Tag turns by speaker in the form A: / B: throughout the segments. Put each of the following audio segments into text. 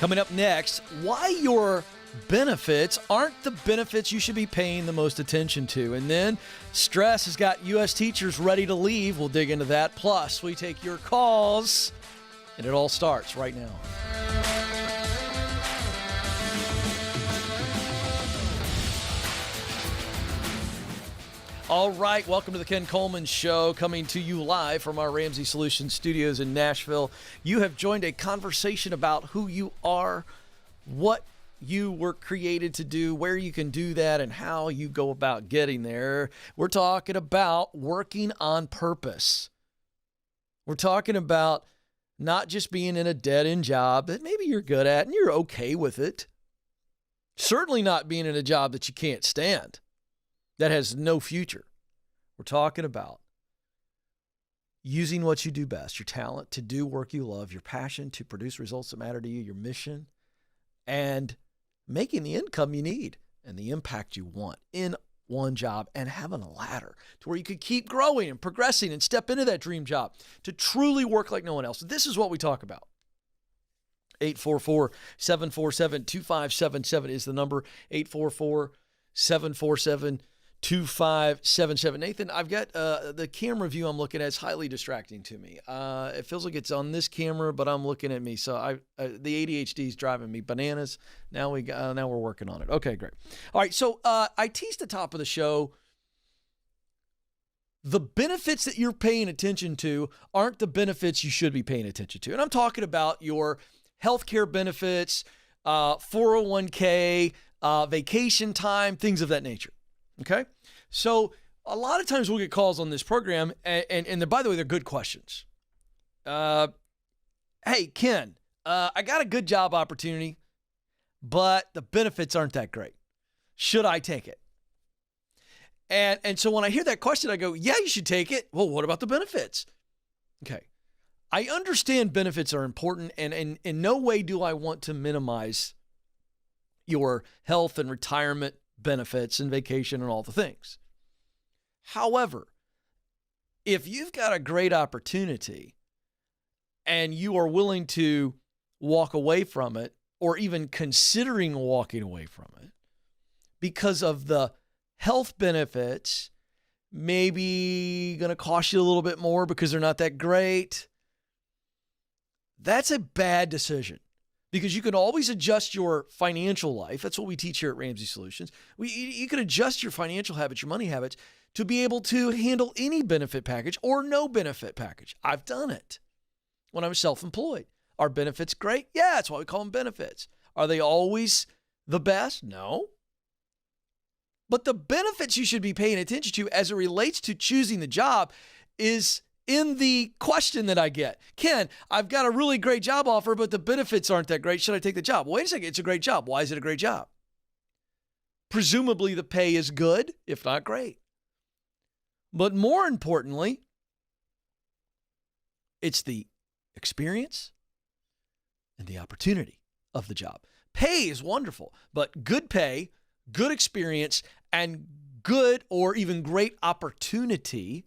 A: Coming up next, why your benefits aren't the benefits you should be paying the most attention to. And then stress has got U.S. teachers ready to leave. We'll dig into that. Plus, we take your calls, and it all starts right now. All right, welcome to the Ken Coleman Show, coming to you live from our Ramsey Solutions studios in Nashville. You have joined a conversation about who you are, what you were created to do, where you can do that, and how you go about getting there. We're talking about working on purpose. We're talking about not just being in a dead-end job that maybe you're good at and you're okay with it. Certainly not being in a job that you can't stand, that has no future. We're talking about using what you do best, your talent to do work you love, your passion to produce results that matter to you, your mission, and making the income you need and the impact you want in one job, and having a ladder to where you could keep growing and progressing and step into that dream job to truly work like no one else. This is what we talk about. 844-747-2577 is the number. 844-747-2577. Nathan, I've got the camera view I'm looking at is highly distracting to me. It feels like it's on this camera, but I'm looking at me. So the ADHD is driving me bananas. Now we're working on it. Okay, great. All right, so I teased the top of the show. The benefits that you're paying attention to aren't the benefits you should be paying attention to. And I'm talking about your healthcare benefits, 401k, vacation time, things of that nature. Okay? So a lot of times we'll get calls on this program, and by the way, they're good questions. Hey, Ken, I got a good job opportunity, but the benefits aren't that great. Should I take it? And so when I hear that question, I go, yeah, you should take it. Well, what about the benefits? Okay. I understand benefits are important, and in no way do I want to minimize your health and retirement benefits and vacation and all the things. However, if you've got a great opportunity and you are willing to walk away from it, or even considering walking away from it because of the health benefits, maybe going to cost you a little bit more because they're not that great, that's a bad decision. Because you can always adjust your financial life. That's what we teach here at Ramsey Solutions. You can adjust your financial habits, your money habits, to be able to handle any benefit package or no benefit package. I've done it when I was self-employed. Are benefits great? Yeah, that's why we call them benefits. Are they always the best? No. But the benefits you should be paying attention to as it relates to choosing the job is in the question that I get. Ken, I've got a really great job offer, but the benefits aren't that great. Should I take the job? Wait a second. It's a great job. Why is it a great job? Presumably the pay is good, if not great. But more importantly, it's the experience and the opportunity of the job. Pay is wonderful, but good pay, good experience, and good or even great opportunity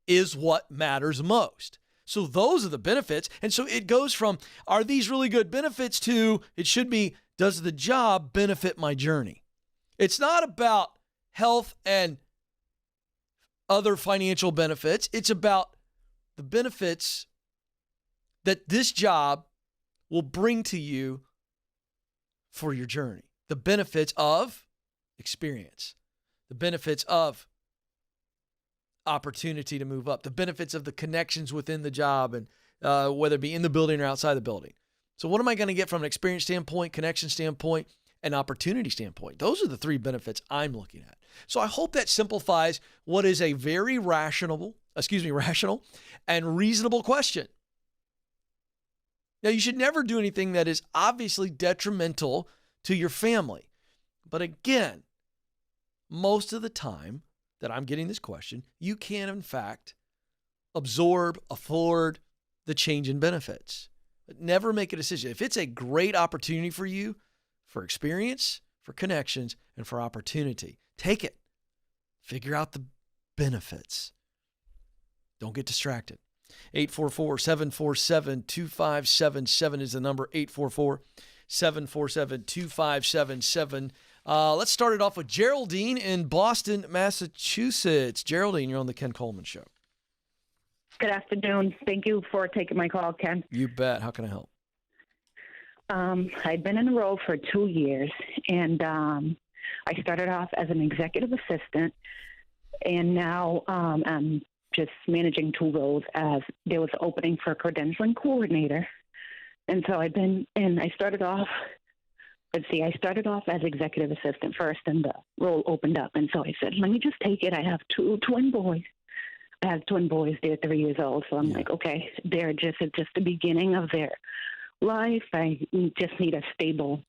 A: is what matters most. So those are the benefits. And so it goes from, are these really good benefits, to, it should be, does the job benefit my journey? It's not about health and other financial benefits. It's about the benefits that this job will bring to you for your journey. The benefits of experience, the benefits of opportunity to move up, the benefits of the connections within the job, and whether it be in the building or outside the building. So what am I going to get from an experience standpoint, connection standpoint, and opportunity standpoint? Those are the three benefits I'm looking at. So I hope that simplifies what is a very rational and reasonable question. Now, you should never do anything that is obviously detrimental to your family. But again, most of the time that I'm getting this question, you can, in fact, afford the change in benefits. But never make a decision. If it's a great opportunity for you, for experience, for connections, and for opportunity, take it. Figure out the benefits. Don't get distracted. 844-747-2577 is the number. 888-747-2577. Let's start it off with Geraldine in Boston, Massachusetts. Geraldine, you're on the Ken Coleman Show.
B: Good afternoon. Thank you for taking my call, Ken.
A: You bet. How can I help?
B: I'd been in the role for 2 years, and I started off as an executive assistant, and now I'm just managing 2 roles as there was an opening for a credentialing coordinator. And so I started off as executive assistant first, and the role opened up. And so I said, let me just take it. I have 2 twin boys. I have twin boys. They're 3 years old. So I'm like, okay, it's just the beginning of their life. I just need a stable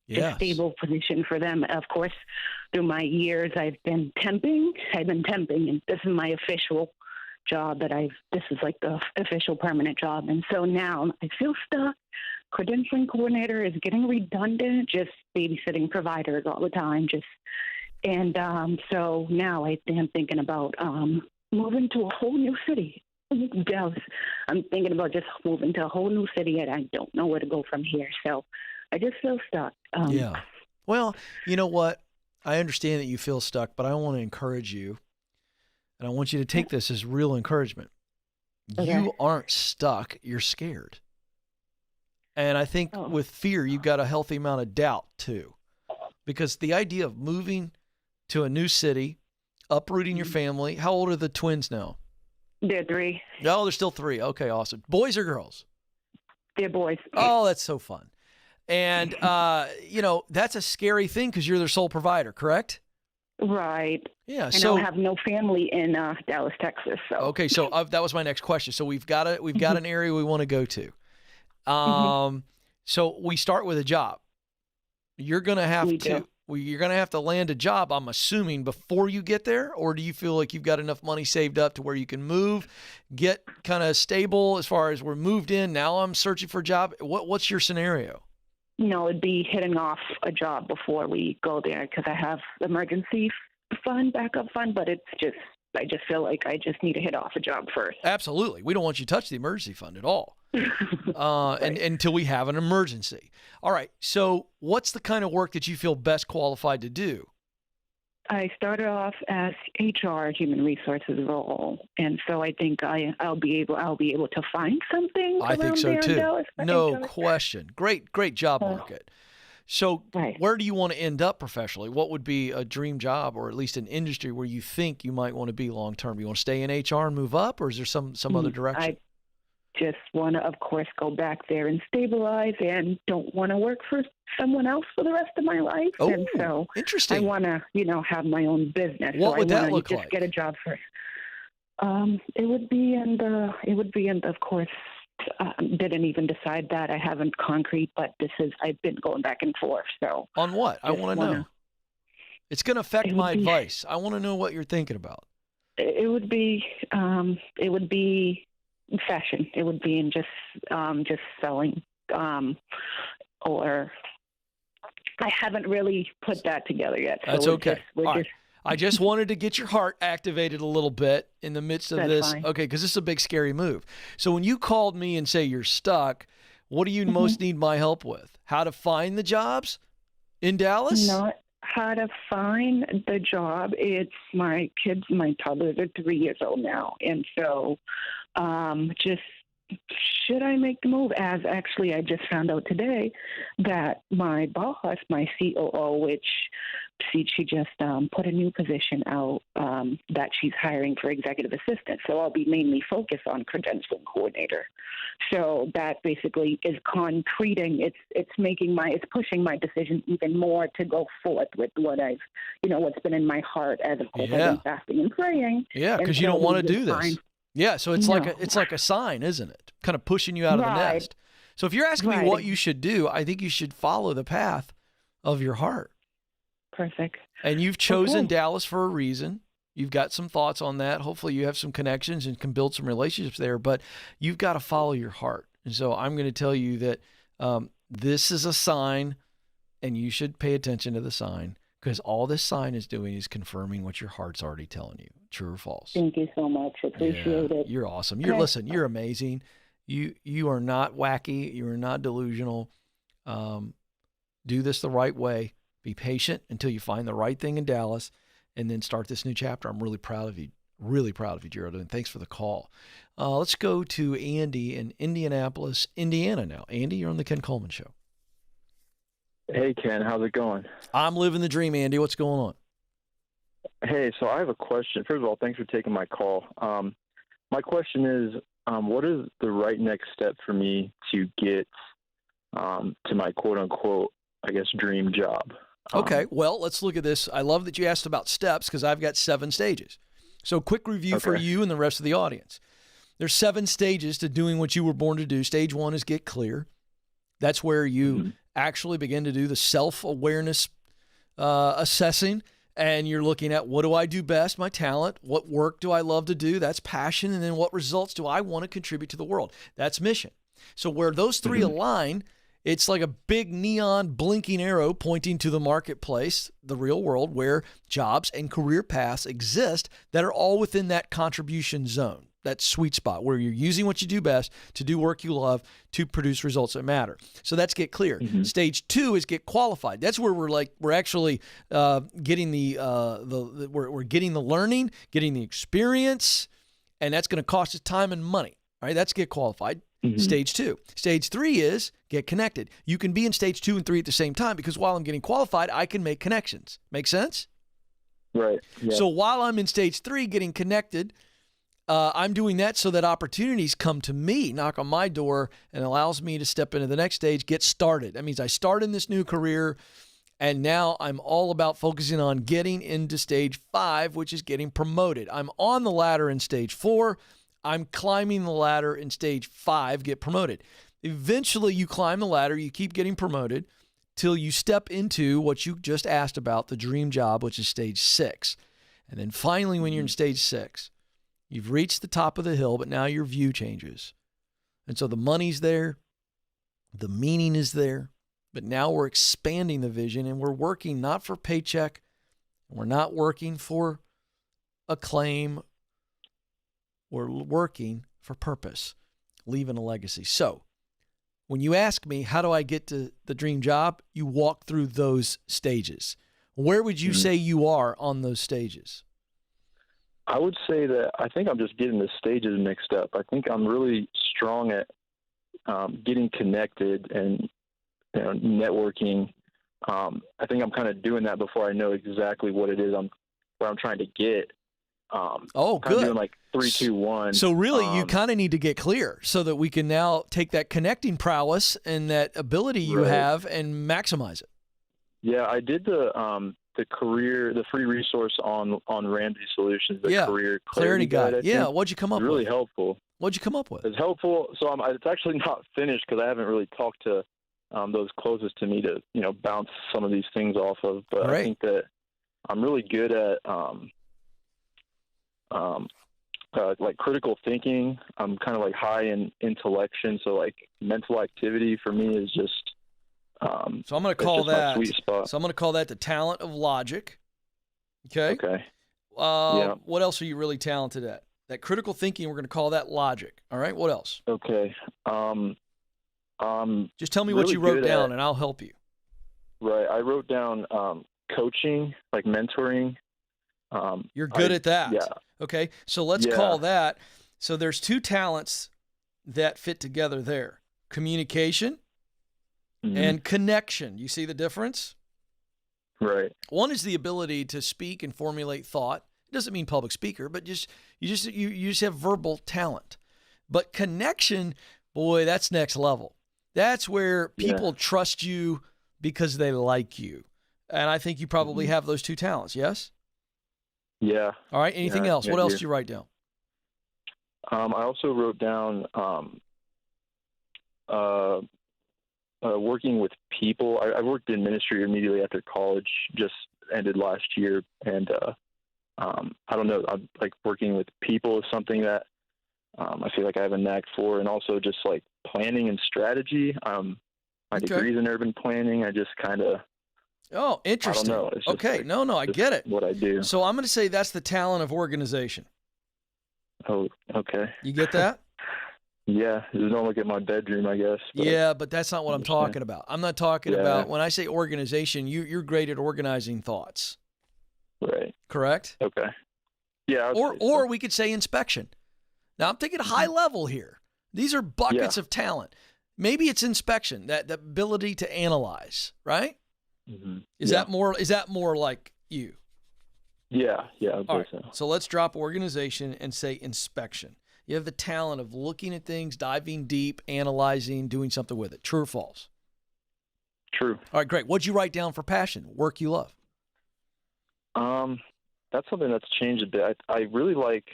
B: position for them. Of course, through my years, I've been temping, and this is my official job this is like the official permanent job. And so now I feel stuck. Credentialing coordinator is getting redundant, just babysitting providers all the time. So now I'm thinking about moving to a whole new city. Dallas. I'm thinking about just moving to a whole new city, and I don't know where to go from here. So I just feel stuck.
A: Yeah. Well, you know what? I understand that you feel stuck, but I want to encourage you, and I want you to take this as real encouragement. Okay. You aren't stuck. You're scared. And I think with fear, you've got a healthy amount of doubt too, because the idea of moving to a new city, uprooting your family. How old are the twins now?
B: They're 3.
A: No, they're still 3. Okay, awesome. Boys or girls?
B: They're boys.
A: Oh, that's so fun. And, that's a scary thing because you're their sole provider, correct?
B: Right.
A: Yeah.
B: And I have no family in Dallas, Texas. So.
A: Okay, so that was my next question. So we've got an area we want to go to. So we start with a job. You're going to have to land a job, I'm assuming, before you get there, or do you feel like you've got enough money saved up to where you can move, get kind of stable as far as we're moved in, now I'm searching for a job? What's your scenario?
B: No, it'd be hitting off a job before we go there because I have emergency backup fund, but I just feel like I just need to hit off a job first.
A: Absolutely. We don't want you to touch the emergency fund at all.
B: Right.
A: and until we have an emergency. All right. So what's the kind of work that you feel best qualified to do?
B: I started off as HR, human resources role, and so I think I'll be able to find something.
A: I think so too. No question. Great job market. So where do you want to end up professionally? What would be a dream job, or at least an industry where you think you might want to be long term? You want to stay in HR and move up, or is there some other direction?
B: I just want to, of course, go back there and stabilize, and don't want to work for someone else for the rest of my life.
A: Oh,
B: and so
A: interesting.
B: I want to, have my own business.
A: What would that look
B: like?
A: Just
B: get a job first. It would be in the, of course. Didn't even decide that. I haven't concrete, but I've been going back and forth. So
A: on what? I want to know. It's going to affect my advice. I want to know what you're thinking about.
B: It would be fashion. It would be in just selling, or I haven't really put that together yet. So
A: that's okay. I just wanted to get your heart activated a little bit in the midst of this.
B: Fine.
A: Okay, because this is a big, scary move. So when you called me and say you're stuck, what do you most need my help with? How to find the jobs in Dallas?
B: Not how to find the job. It's my toddlers are 3 years old now. And so just should I make the move? As actually I just found out today that my boss, my COO, which she just put a new position out that she's hiring for executive assistant. So I'll be mainly focused on credentialing coordinator. So that basically is concreting. It's pushing my decision even more to go forth with what what's been in my heart, as of course I've been fasting and praying.
A: Yeah, because you don't want to do this. Yeah, so it's like a sign, isn't it? Kind of pushing you out of the nest. So if you're asking me what you should do, I think you should follow the path of your heart.
B: Perfect.
A: And you've chosen Dallas for a reason. You've got some thoughts on that. Hopefully you have some connections and can build some relationships there, but you've got to follow your heart. And so I'm going to tell you that this is a sign, and you should pay attention to the sign, because all this sign is doing is confirming what your heart's already telling you, true or false.
B: Thank you so much. Appreciate it.
A: You're awesome. You're amazing. You are not wacky. You are not delusional. do this the right way, be patient until you find the right thing in Dallas, and then start this new chapter. I'm really proud of you. Really proud of you, Gerald, and thanks for the call. Let's go to Andy in Indianapolis, Indiana now. Andy, you're on the Ken Coleman Show.
C: Hey, Ken. How's it going?
A: I'm living the dream, Andy. What's going on?
C: Hey, so I have a question. First of all, thanks for taking my call. My question is, what is the right next step for me to get to my quote-unquote, I guess, dream job?
A: Okay, well, let's look at this. I love that you asked about steps because I've got 7 stages. So quick review for you and the rest of the audience. There's 7 stages to doing what you were born to do. Stage 1 is get clear. That's where you actually begin to do the self-awareness assessing, and you're looking at what do I do best, my talent, what work do I love to do, that's passion, and then what results do I want to contribute to the world. That's mission. So where those 3 align, it's like a big neon blinking arrow pointing to the marketplace, the real world, where jobs and career paths exist that are all within that contribution zone, that sweet spot where you're using what you do best to do work you love to produce results that matter. So that's get clear. Stage 2 is get qualified. That's where we're actually getting we're getting the learning, getting the experience, and that's going to cost us time and money. All right, that's get qualified. Stage 2. Stage 3 is get connected. You can be in stage 2 and 3 at the same time because while I'm getting qualified, I can make connections. Make sense?
C: Right. Yeah.
A: So while I'm in stage 3 getting connected, I'm doing that so that opportunities come to me, knock on my door, and allows me to step into the next stage, get started. That means I start in this new career, and now I'm all about focusing on getting into stage 5, which is getting promoted. I'm on the ladder in stage 4. I'm climbing the ladder in stage 5, get promoted. Eventually, you climb the ladder, you keep getting promoted till you step into what you just asked about, the dream job, which is stage 6. And then finally, when you're in stage 6, you've reached the top of the hill, but now your view changes. And so the money's there, the meaning is there, but now we're expanding the vision and we're working not for paycheck, we're not working for acclaim, we're working for purpose, leaving a legacy. So when you ask me, how do I get to the dream job? You walk through those stages. Where would you say you are on those stages?
C: I would say that I think I'm just getting the stages mixed up. I think I'm really strong at getting connected and networking. I think I'm kind of doing that before I know exactly what it is where I'm trying to get.
A: Good.
C: Doing like 3, 2, 1.
A: So really, you kind of need to get clear so that we can now take that connecting prowess and that ability you have and maximize it.
C: Yeah, I did the free resource on Ramsey Solutions, the career clarity guide.
A: Yeah, what'd you come up with?
C: Really helpful.
A: What'd you come up with?
C: It's helpful. So it's actually not finished because I haven't really talked to those closest to me to bounce some of these things off of. But I think that I'm really good at like critical thinking. I'm kind of like high in intellection, so like mental activity for me is just.
A: So I'm going to call that.
C: Sweet spot.
A: So I'm going to call that the talent of logic. Okay.
C: Okay.
A: What else are you really talented at? That critical thinking, we're going to call that logic. All right. What else?
C: Okay.
A: Just tell me what you wrote down, and I'll help you.
C: Right. I wrote down coaching, like mentoring.
A: You're good at that.
C: Yeah.
A: Okay. So let's call that. So there's 2 talents that fit together there: communication and connection. You see the difference?
C: Right.
A: One is the ability to speak and formulate thought. It doesn't mean public speaker, but you just have verbal talent. But connection, boy, that's next level. That's where people trust you because they like you. And I think you probably have those 2 talents, yes?
C: Yeah.
A: All right. Anything else? What else did you write down?
C: I also wrote down working with people. I worked in ministry immediately after college, just ended last year. And I don't know, like working with people is something that I feel like I have a knack for. And also just like planning and strategy. My degree's in urban planning. I just kind of.
A: Oh, interesting.
C: I don't know. It's just
A: okay.
C: Like,
A: I get it.
C: What I do.
A: So I'm going to say that's the talent of organization.
C: Oh, okay.
A: You get that?
C: Yeah, just don't look at my bedroom, I guess.
A: Yeah, but that's not what I'm talking about. I'm not talking about, when I say organization, you're great at organizing thoughts.
C: Right.
A: Correct?
C: Okay. Yeah.
A: Or we could say inspection. Now I'm thinking high level here. These are buckets of talent. Maybe it's inspection, that the ability to analyze, right?
C: Mm-hmm.
A: Is that more like you?
C: Yeah, I
A: All
C: believe
A: right.
C: so.
A: So let's drop organization and say inspection. You have the talent of looking at things, diving deep, analyzing, doing something with it. True or false?
C: True.
A: All right, great. What'd you write down for passion? Work you love?
C: That's something that's changed a bit. I really like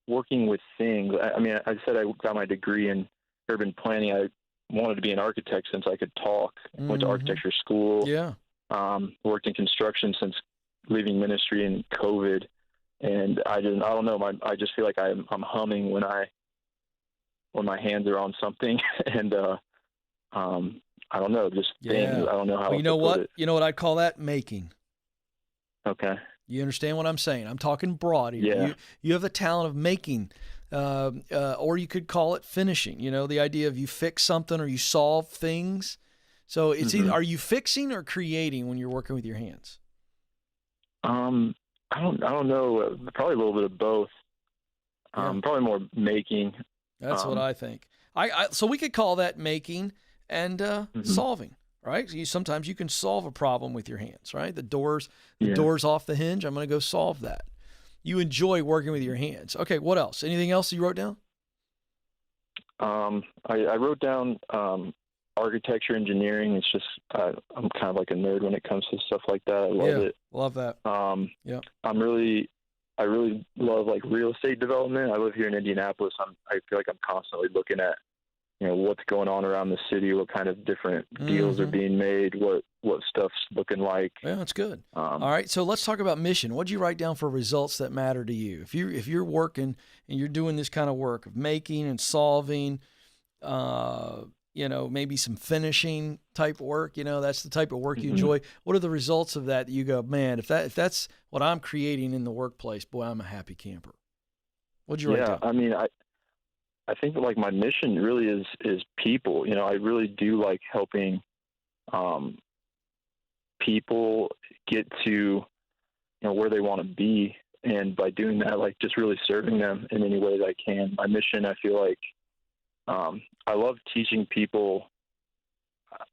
C: working with things. I mean, I said I got my degree in urban planning. I wanted to be an architect since I could talk. I went to architecture school.
A: Yeah.
C: Worked in construction since leaving ministry in COVID. And I don't know. I just feel like I'm humming when my hands are on something, and I don't know, just things. I don't know how.
A: Well, you know what? You know what I'd call that? Making.
C: Okay.
A: You understand what I'm saying? I'm talking broad here.
C: Yeah.
A: You have the talent of making, or you could call it finishing. You know, the idea of you fix something or you solve things. So it's either, are you fixing or creating when you're working with your hands?
C: I don't know. Probably a little bit of both. Probably more making.
A: That's what I think. So we could call that making and solving, right? So sometimes you can solve a problem with your hands, right? The door's off the hinge. I'm going to go solve that. You enjoy working with your hands. Okay, what else? Anything else you wrote down?
C: I wrote down architecture, engineering. It's just I'm kind of like a nerd when it comes to stuff like that. I love it.
A: Love that.
C: I really love like real estate development. I live here in Indianapolis. I feel like I'm constantly looking at, what's going on around the city, what kind of different deals are being made, what stuff's looking like.
A: Yeah, that's good. All right, so let's talk about mission. What'd you write down for results that matter to you? If you're working and you're doing this kind of work of making and solving, maybe some finishing type work, that's the type of work you enjoy. What are the results of that you go, man, if that's what I'm creating in the workplace, boy, I'm a happy camper. What'd you write down?
C: I mean, I think that like my mission really is people. I really do like helping people get to where they want to be, and by doing that, like just really serving them in any way that I can. My mission, I feel like I love teaching people.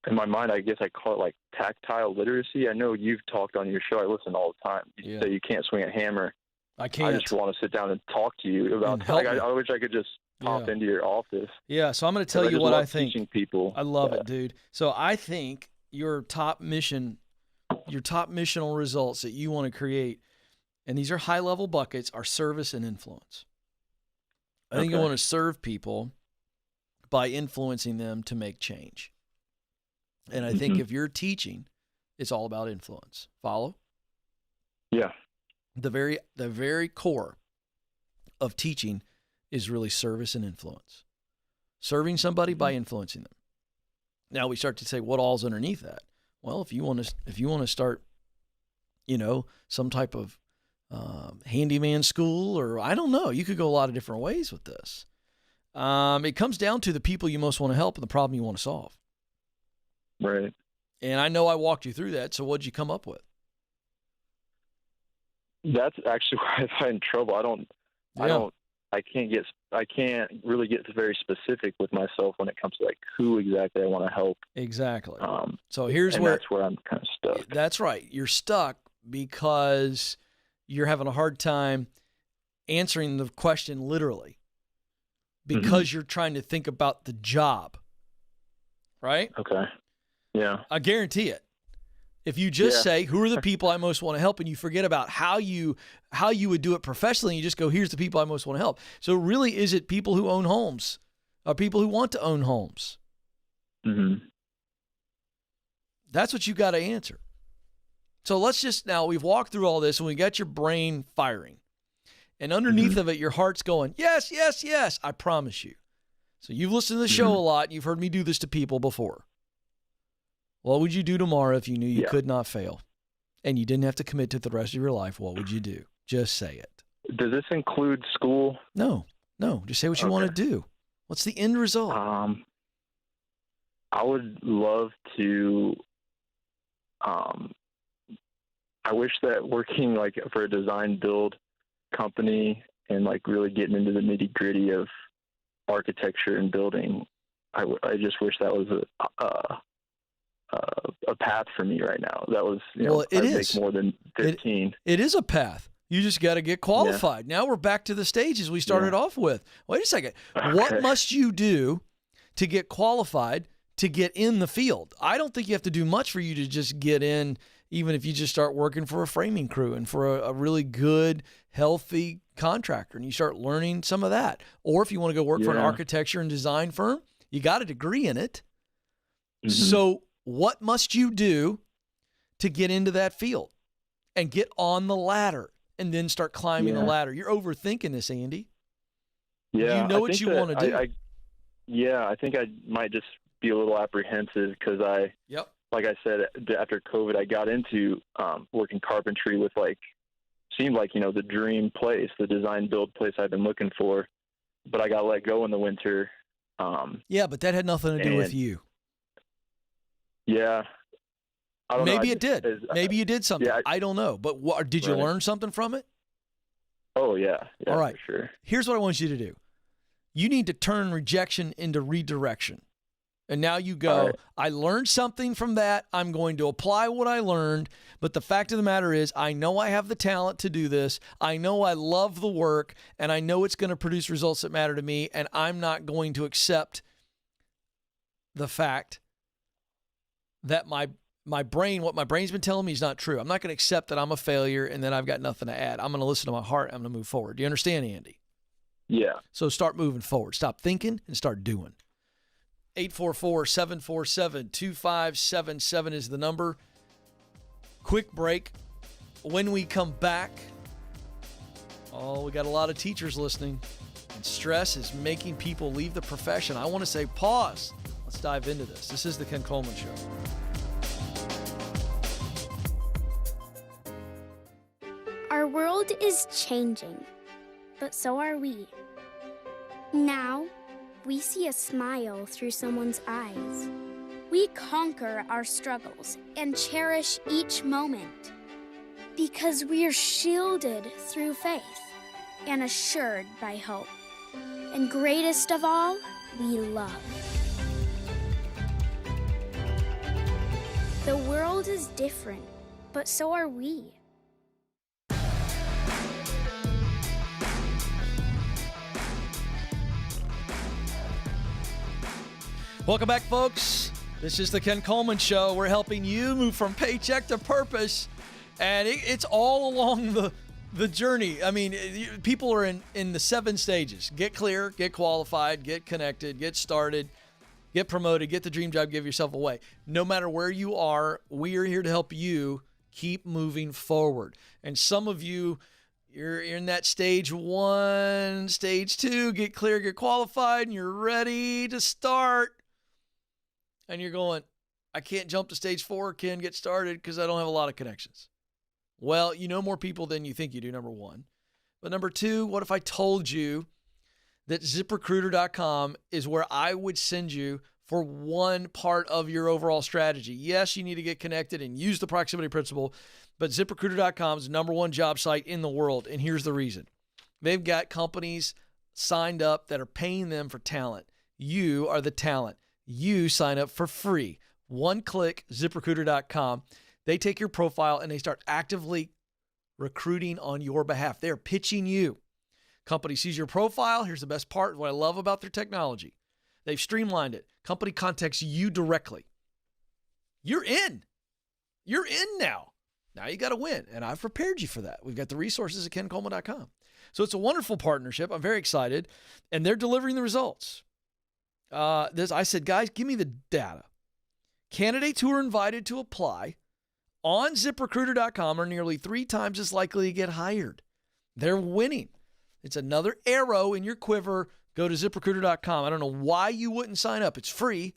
C: In my mind, I guess I call it like tactile literacy. I know you've talked on your show. I listen all the time. You say you can't swing a hammer.
A: I can't.
C: I just want to sit down and talk to you about that. I wish I could just pop into your office.
A: Yeah, so I'm going to tell you what I think.
C: Teaching people.
A: I love it, dude. So I think your top missional results that you want to create, and these are high-level buckets, are service and influence. I think you want to serve people by influencing them to make change. And I think if you're teaching, it's all about influence. Follow?
C: Yeah.
A: The very core of teaching is really service and influence. Serving somebody by influencing them. Now we start to say, what all's underneath that? Well, if you want to start, some type of handyman school, or I don't know, you could go a lot of different ways with this. It comes down to the people you most want to help and the problem you want to solve.
C: Right.
A: And I know I walked you through that. So what'd you come up with?
C: That's actually where I find trouble. I can't really get very specific with myself when it comes to like who exactly I want to help.
A: Exactly. So
C: that's where I'm kind of stuck.
A: That's right. You're stuck because you're having a hard time answering the question literally because you're trying to think about the job. Right?
C: Okay. Yeah.
A: I guarantee it. If you just say, who are the people I most want to help, and you forget about how you would do it professionally, and you just go, here's the people I most want to help. So really, is it people who own homes or people who want to own homes? That's what you got to answer. So now we've walked through all this and we got your brain firing. And underneath of it, your heart's going, yes, yes, yes, I promise you. So you've listened to the show a lot. And you've heard me do this to people before. What would you do tomorrow if you knew you could not fail and you didn't have to commit to it the rest of your life? What would you do? Just say it.
C: Does this include school?
A: No. Just say what you want to do. What's the end result?
C: I would love to. I wish that working like for a design build company and like really getting into the nitty gritty of architecture and building, I just wish that was a path for me right now. That was,
A: Well, it
C: I'd
A: is.
C: make more than 15.
A: It is a path. You just got to get qualified. Now we're back to the stages we started off with. Wait a second.
C: Okay.
A: What must you do to get qualified to get in the field? I don't think you have to do much for you to just get in, even if you just start working for a framing crew and for a really good, healthy contractor and you start learning some of that. Or if you want to go work for an architecture and design firm, you got a degree in it. Mm-hmm. So what must you do to get into that field and get on the ladder and then start climbing the ladder? You're overthinking this, Andy.
C: Yeah.
A: You know what you want to do.
C: I think I might just be a little apprehensive because like I said, after COVID, I got into working carpentry with seemed like, the dream place, the design build place I've been looking for, but I got let go in the winter.
A: But that had nothing to do with you.
C: Yeah. I don't know.
A: Maybe it did. Maybe you did something.
C: Yeah,
A: I don't know. But did you learn something from it?
C: Oh, yeah.
A: All right.
C: For sure.
A: Here's what I want you to do. You need to turn rejection into redirection. And now you go, I learned something from that. I'm going to apply what I learned. But the fact of the matter is, I know I have the talent to do this. I know I love the work. And I know it's going to produce results that matter to me. And I'm not going to accept the fact that what my brain's been telling me is not true. I'm not going to accept that I'm a failure and that I've got nothing to add. I'm going to listen to my heart. I'm going to move forward. Do you understand, Andy?
C: Yeah.
A: So start moving forward. Stop thinking and start doing. 844-747-2577 is the number. Quick break. When we come back, we got a lot of teachers listening. And stress is making people leave the profession. I want to say pause. Let's dive into this. This is the Ken Coleman Show.
D: Our world is changing, but so are we. Now, we see a smile through someone's eyes. We conquer our struggles and cherish each moment because we're shielded through faith and assured by hope. And greatest of all, we love. The world is different, but so are we.
A: Welcome back, folks. This is the Ken Coleman Show. We're helping you move from paycheck to purpose, and it's all along the journey. I mean, people are in the 7 stages. Get clear, get qualified, get connected, get started, get promoted, get the dream job, give yourself away. No matter where you are, we are here to help you keep moving forward. And some of you, you're in that stage 1, stage 2, get clear, get qualified, and you're ready to start. And you're going, I can't jump to stage 4, Ken, get started because I don't have a lot of connections. Well, you know more people than you think you do, number 1. But number 2, what if I told you that ZipRecruiter.com is where I would send you for one part of your overall strategy? Yes, you need to get connected and use the proximity principle, but ZipRecruiter.com is the number 1 job site in the world. And here's the reason. They've got companies signed up that are paying them for talent. You are the talent. You sign up for free. One click, ZipRecruiter.com. They take your profile and they start actively recruiting on your behalf. They're pitching you. Company sees your profile. Here's the best part, what I love about their technology. They've streamlined it. Company contacts you directly. You're in. You're in now. Now you got to win. And I've prepared you for that. We've got the resources at KenColeman.com. So it's a wonderful partnership. I'm very excited. And they're delivering the results. I said, guys, give me the data. Candidates who are invited to apply on ZipRecruiter.com are nearly 3 times as likely to get hired. They're winning. It's another arrow in your quiver. Go to ZipRecruiter.com. I don't know why you wouldn't sign up. It's free.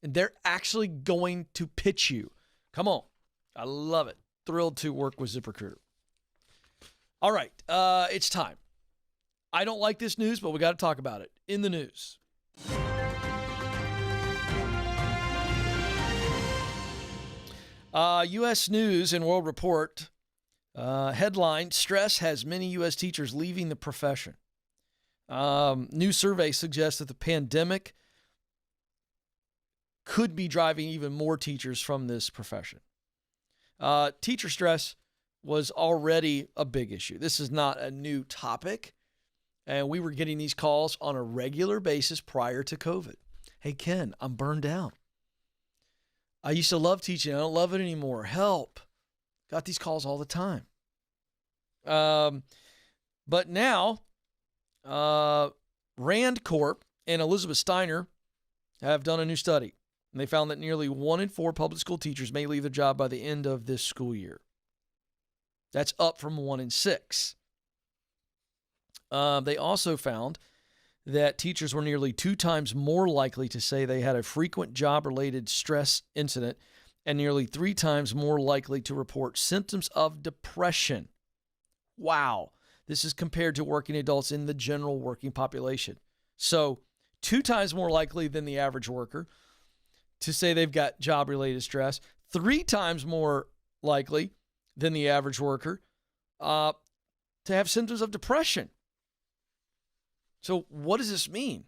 A: And they're actually going to pitch you. Come on. I love it. Thrilled to work with ZipRecruiter. All right. It's time. I don't like this news, but we got to talk about it in the news. U.S. News and World Report headline, stress has many U.S. teachers leaving the profession. New survey suggests that the pandemic could be driving even more teachers from this profession. Teacher stress was already a big issue. This is not a new topic. And we were getting these calls on a regular basis prior to COVID. Hey, Ken, I'm burned out. I used to love teaching. I don't love it anymore. Help. Got these calls all the time. But now, Rand Corp and Elizabeth Steiner have done a new study. And they found that nearly 1 in 4 public school teachers may leave their job by the end of this school year. That's up from 1 in 6. They also found that teachers were nearly 2 times more likely to say they had a frequent job-related stress incident and nearly 3 times more likely to report symptoms of depression. Wow. This is compared to working adults in the general working population. So 2 times more likely than the average worker to say they've got job-related stress, 3 times more likely than the average worker to have symptoms of depression. So what does this mean?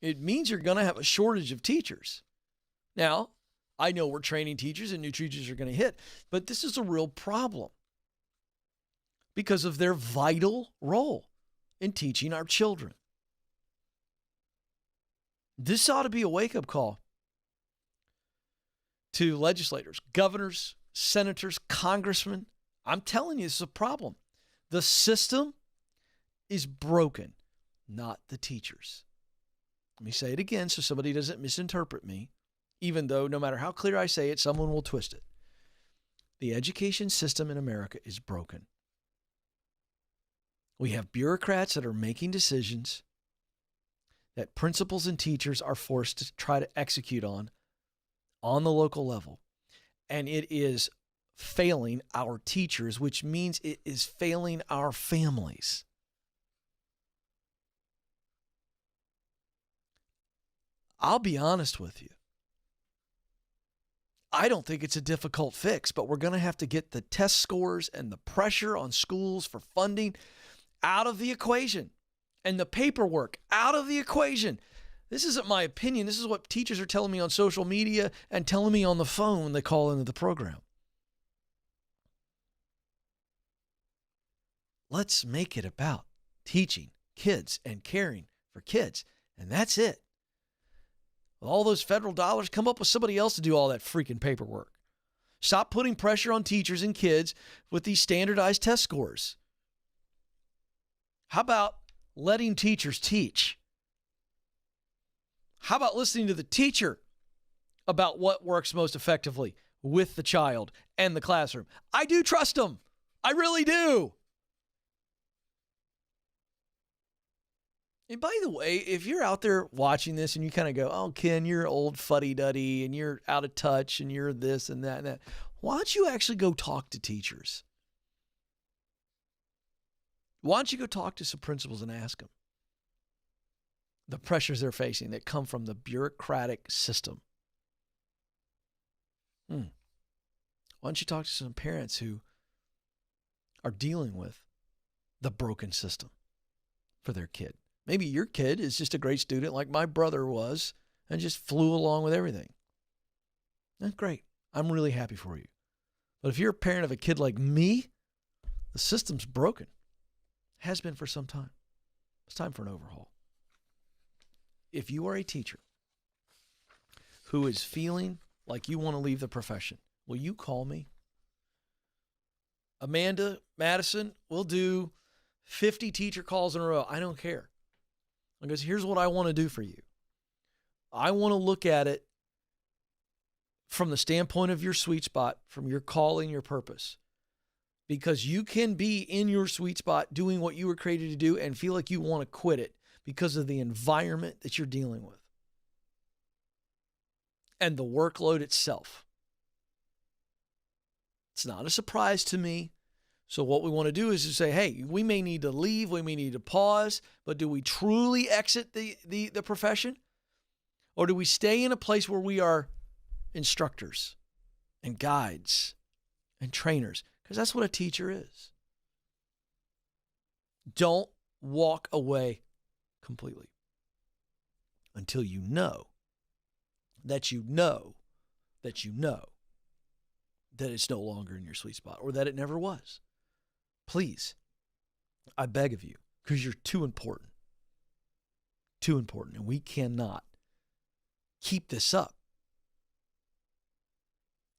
A: It means you're going to have a shortage of teachers. Now, I know we're training teachers and new teachers are going to hit, but this is a real problem because of their vital role in teaching our children. This ought to be a wake-up call to legislators, governors, senators, congressmen. I'm telling you, this is a problem. The system is broken, not the teachers. Let me say it again so somebody doesn't misinterpret me, even though no matter how clear I say it, someone will twist it. The education system in America is broken. We have bureaucrats that are making decisions that principals and teachers are forced to try to execute on the local level. And it is failing our teachers, which means it is failing our families. I'll be honest with you. I don't think it's a difficult fix, but we're going to have to get the test scores and the pressure on schools for funding out of the equation and the paperwork out of the equation. This isn't my opinion. This is what teachers are telling me on social media and telling me on the phone when they call into the program. Let's make it about teaching kids and caring for kids, and that's it. With all those federal dollars, come up with somebody else to do all that freaking paperwork. Stop putting pressure on teachers and kids with these standardized test scores. How about letting teachers teach? How about listening to the teacher about what works most effectively with the child and the classroom? I do trust them. I really do. And by the way, if you're out there watching this and you kind of go, oh, Ken, you're old fuddy-duddy and you're out of touch and you're this and that and that, why don't you actually go talk to teachers? Why don't you go talk to some principals and ask them the pressures they're facing that come from the bureaucratic system? Why don't you talk to some parents who are dealing with the broken system for their kid? Maybe your kid is just a great student like my brother was and just flew along with everything. That's great. I'm really happy for you. But if you're a parent of a kid like me, the system's broken. Has been for some time. It's time for an overhaul. If you are a teacher who is feeling like you want to leave the profession, will you call me? Amanda Madison, we'll do 50 teacher calls in a row. I don't care. Because here's what I want to do for you. I want to look at it from the standpoint of your sweet spot, from your calling, your purpose. Because you can be in your sweet spot doing what you were created to do and feel like you want to quit it because of the environment that you're dealing with and the workload itself. It's not a surprise to me. So what we want to do is to say, hey, we may need to leave, we may need to pause, but do we truly exit the profession? Or do we stay in a place where we are instructors and guides and trainers? Because that's what a teacher is. Don't walk away completely until you know that it's no longer in your sweet spot or that it never was. Please, I beg of you, because you're too important. Too important. And we cannot keep this up.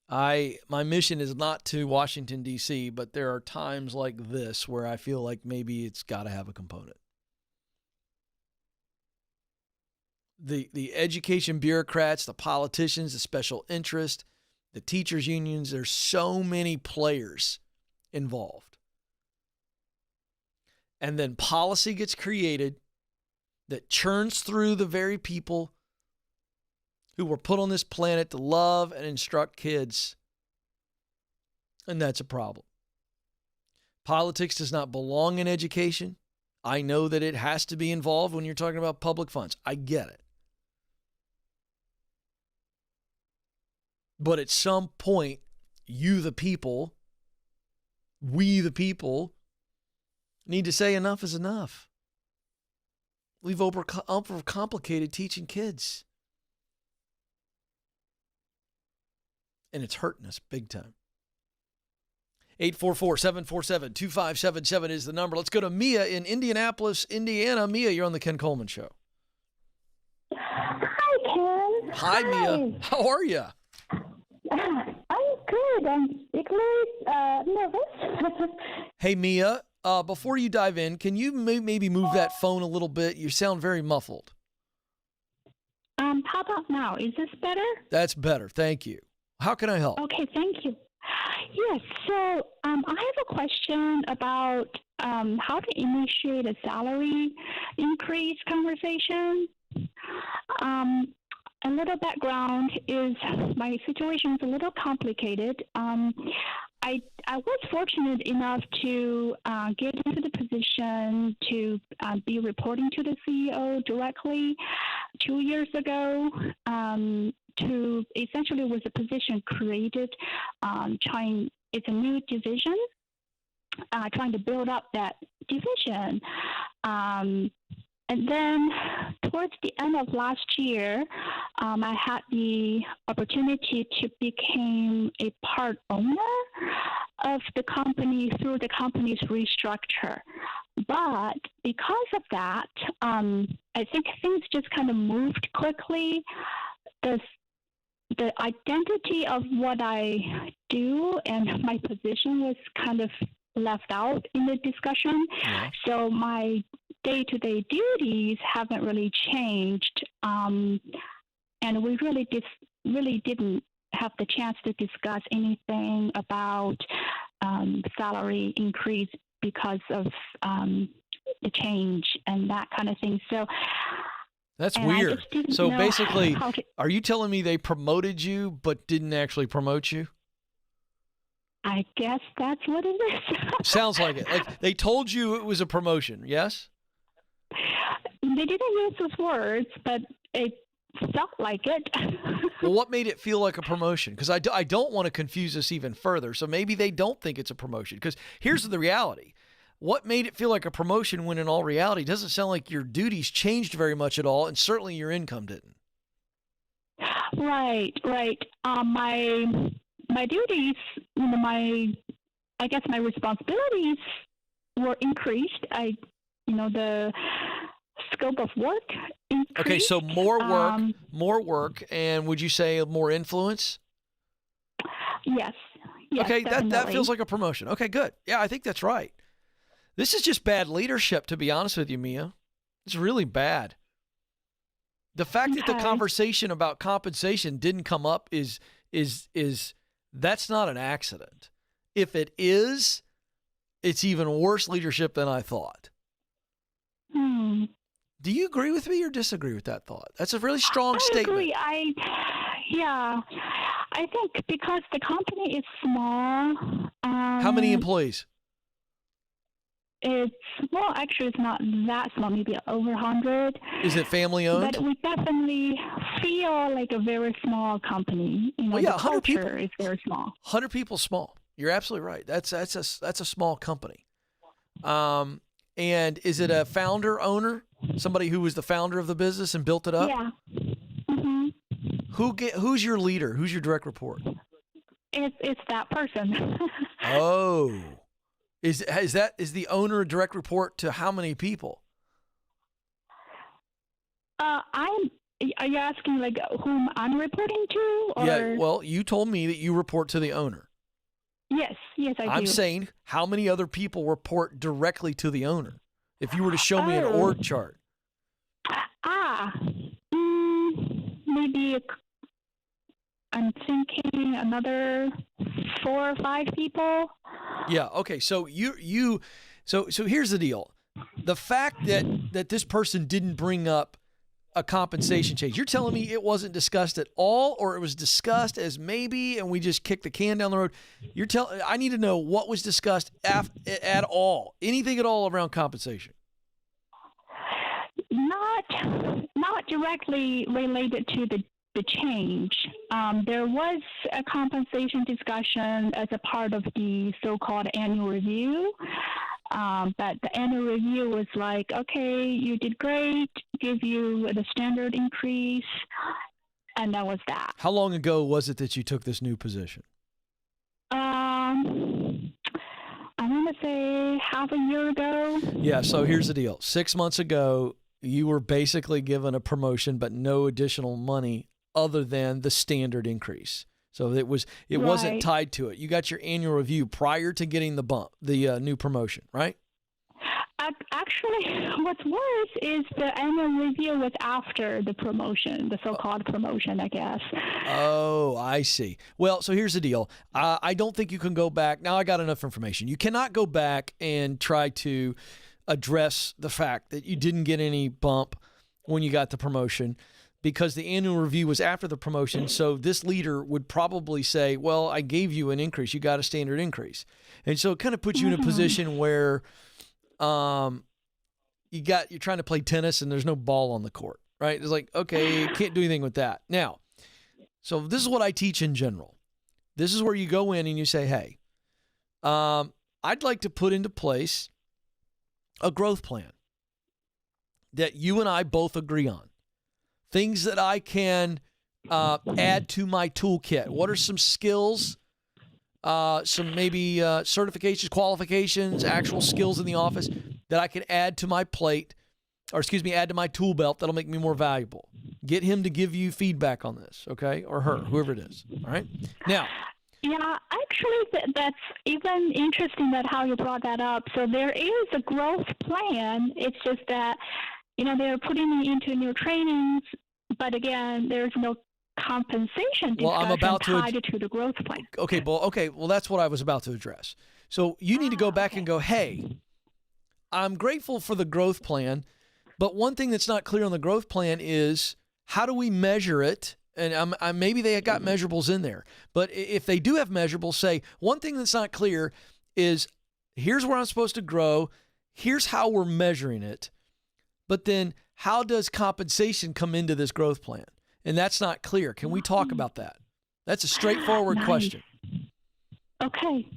A: My mission is not to Washington, D.C., but there are times like this where I feel like maybe it's got to have a component. The education bureaucrats, the politicians, the special interest, the teachers' unions, there's so many players involved. And then policy gets created that churns through the very people who were put on this planet to love and instruct kids. And that's a problem. Politics does not belong in education. I know that it has to be involved when you're talking about public funds. I get it. But at some point, you, the people, we, the people, need to say enough is enough. We've overcomplicated teaching kids. And it's hurting us big time. 844-747-2577 is the number. Let's go to Mia in Indianapolis, Indiana. Mia, you're on the Ken Coleman Show.
E: Hi, Ken.
A: Hi, Mia. How are you?
E: I'm good. I'm particularly nervous.
A: Hey, Mia, before you dive in, can you maybe move that phone a little bit? You sound very muffled.
E: How about now? Is this better?
A: That's better. Thank you. How can I help?
E: Okay, thank you. Yes, so I have a question about how to initiate a salary increase conversation. A little background is my situation is a little complicated. I was fortunate enough to get into the position to be reporting to the CEO directly 2 years ago. To essentially was a position created it's a new division, trying to build up that division. And then towards the end of last year, I had the opportunity to become a part owner of the company through the company's restructure. But because of that, I think things just kind of moved quickly. The identity of what I do and my position was kind of left out in the discussion.
A: Yeah.
E: So my day-to-day duties haven't really changed, and we really didn't have the chance to discuss anything about salary increase because of the change and that kind of thing. So
A: that's weird. So basically,
E: to...
A: are you telling me they promoted you but didn't actually promote you?
E: I guess that's what it is.
A: Sounds like it. Like they told you it was a promotion, yes?
E: They didn't use those words, but it felt like it.
A: Well, what made it feel like a promotion? Because I don't want to confuse this even further. So maybe they don't think it's a promotion. Because here's the reality. What made it feel like a promotion when in all reality it doesn't sound like your duties changed very much at all, and certainly your income didn't.
E: Right. My duties, I guess my responsibilities were increased. The scope of work increased.
A: Okay, so more work, and would you say more influence?
E: Yes.
A: Okay,
E: definitely.
A: that feels like a promotion. Okay, good. Yeah, I think that's right. This is just bad leadership, to be honest with you, Mia. It's really bad. The fact that the conversation about compensation didn't come up is that's not an accident. If it is, it's even worse leadership than I thought. Do you agree with me or disagree with that thought? That's a really strong statement.
E: I agree. I think because the company is small.
A: How many employees?
E: Actually, it's not that small, maybe over 100.
A: Is it family owned?
E: But we definitely feel like a very small company. You know,
A: yeah,
E: the
A: 100 people.
E: culture is very small.
A: 100 people small. You're absolutely right. That's a small company. And is it a founder owner? Somebody who was the founder of the business and built it up?
E: Yeah. Mm-hmm.
A: Who's your leader? Who's your direct report?
E: It's that person.
A: Oh. Is the owner a direct report to how many people?
E: Are you asking like whom I'm reporting to? Or?
A: Yeah, well, you told me that you report to the owner.
E: Yes, I do.
A: I'm saying how many other people report directly to the owner? If you were to show me an org chart.
E: Maybe I'm thinking another 4 or 5 people.
A: Yeah. Okay. So so here's the deal. The fact that this person didn't bring up a compensation change, you're telling me it wasn't discussed at all, or it was discussed as maybe, and we just kicked the can down the road. I need to know what was discussed at all, anything at all around compensation.
E: Not directly related to the change. There was a compensation discussion as a part of the so-called annual review. But the annual review was like, okay, you did great, give you the standard increase, and that was that.
A: How long ago was it that you took this new position?
E: I want to say half a year ago.
A: Yeah, so here's the deal. 6 months ago, you were basically given a promotion, but no additional money other than the standard increase. So it wasn't tied to it. You got your annual review prior to getting the new promotion, right?
E: Actually, what's worse is the annual review was after the promotion, the so-called promotion, I guess.
A: Oh, I see. Well, so here's the deal. I don't think you can go back. Now I got enough information. You cannot go back and try to address the fact that you didn't get any bump when you got the promotion, because the annual review was after the promotion. So this leader would probably say, well, I gave you an increase. You got a standard increase. And so it kind of puts you in a position where you're trying to play tennis and there's no ball on the court, right? It's like, okay, can't do anything with that. Now, so this is what I teach in general. This is where you go in and you say, hey, I'd like to put into place a growth plan that you and I both agree on. Things that I can add to my toolkit. What are some skills, some maybe certifications, qualifications, actual skills in the office that I can add to my plate, add to my tool belt that'll make me more valuable? Get him to give you feedback on this, okay? Or her, whoever it is, all right? Now.
E: Yeah, actually, that's even interesting that how you brought that up. So there is a growth plan. It's just that, they're putting me into new trainings, but again, there's no compensation discussion tied to the growth plan.
A: Okay, well, that's what I was about to address. So you need to go back and go, hey, I'm grateful for the growth plan, but one thing that's not clear on the growth plan is how do we measure it? And maybe they got measurables in there, but if they do have measurables, say one thing that's not clear is here's where I'm supposed to grow, here's how we're measuring it. But then how does compensation come into this growth plan? And that's not clear. Can we talk about that? That's a straightforward question.
E: Okay.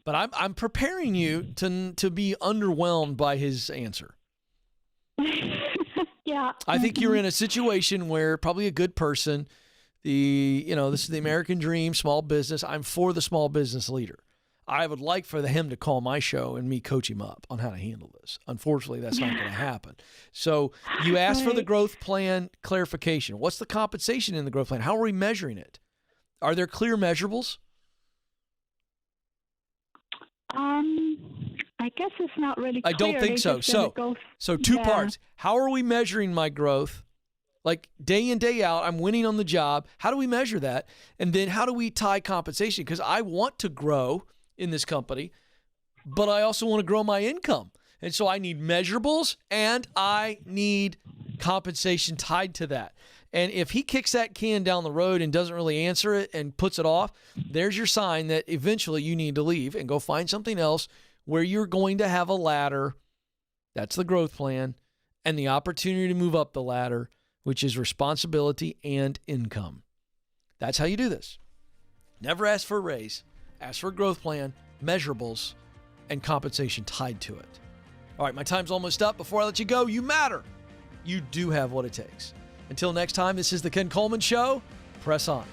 A: But I'm preparing you to be underwhelmed by his answer.
E: Yeah.
A: I think you're in a situation where probably a good person, this is the American dream, small business. I'm for the small business leader. I would like for him to call my show and me coach him up on how to handle this. Unfortunately, that's not going to happen. So you asked for the growth plan clarification. What's the compensation in the growth plan? How are we measuring it? Are there clear measurables?
E: I guess it's not really clear.
A: I don't think so. So two parts. How are we measuring my growth? Like day in, day out, I'm winning on the job. How do we measure that? And then how do we tie compensation? Because I want to grow in this company, but I also want to grow my income. And so I need measurables and I need compensation tied to that. And if he kicks that can down the road and doesn't really answer it and puts it off, there's your sign that eventually you need to leave and go find something else where you're going to have a ladder. That's the growth plan, and the opportunity to move up the ladder, which is responsibility and income. That's how you do this. Never ask for a raise. Ask for a growth plan, measurables, and compensation tied to it. All right, my time's almost up. Before I let you go, you matter. You do have what it takes. Until next time, this is the Ken Coleman Show. Press on.